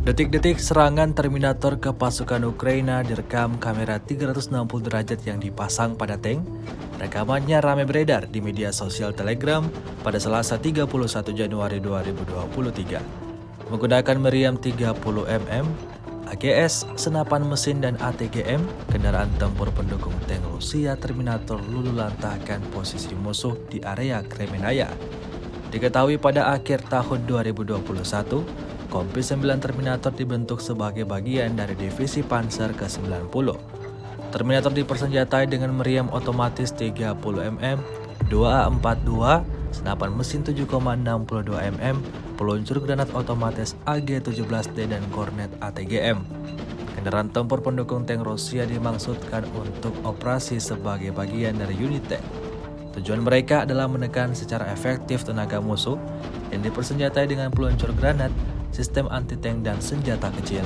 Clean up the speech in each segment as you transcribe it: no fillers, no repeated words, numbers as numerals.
Detik-detik serangan Terminator ke pasukan Ukraina direkam kamera 360 derajat yang dipasang pada tank. Rekamannya ramai beredar di media sosial Telegram pada Selasa 31 Januari 2023. Menggunakan meriam 30mm, AGS, senapan mesin dan ATGM, kendaraan tempur pendukung tank Rusia Terminator luluhlantahkan posisi musuh di area Kremenaya. Diketahui pada akhir tahun 2021, Kompi 9 Terminator dibentuk sebagai bagian dari divisi Panzer ke-90. Terminator dipersenjatai dengan meriam otomatis 30mm, 2A42, senapan mesin 7,62mm, peluncur granat otomatis AG-17D dan kornet ATGM. Kendaraan tempur pendukung tank Rusia dimaksudkan untuk operasi sebagai bagian dari unit tank. Tujuan mereka adalah menekan secara efektif tenaga musuh yang dipersenjatai dengan peluncur granat, sistem anti-tank dan senjata kecil.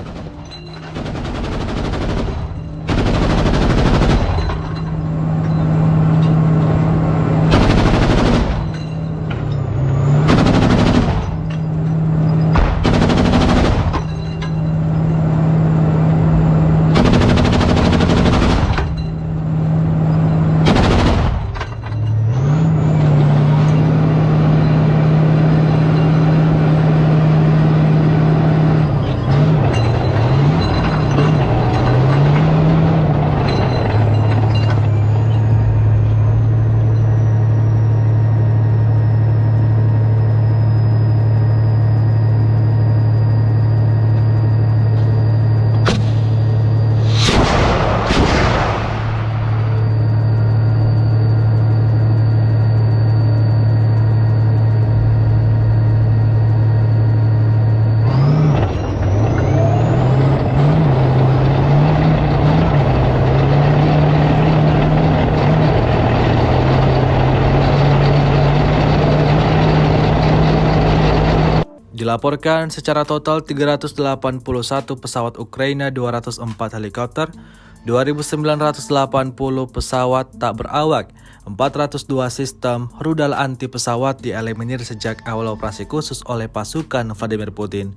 Dilaporkan secara total 381 pesawat Ukraina, 204 helikopter, 2.980 pesawat tak berawak, 402 sistem rudal anti pesawat dieliminir sejak awal operasi khusus oleh pasukan Vladimir Putin.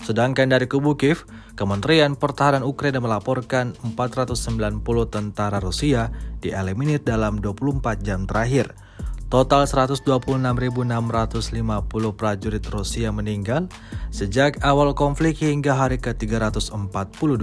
Sedangkan dari kubu Kiev, Kementerian Pertahanan Ukraina melaporkan 490 tentara Rusia dieliminir dalam 24 jam terakhir. Total 126.650 prajurit Rusia meninggal sejak awal konflik hingga hari ke-342.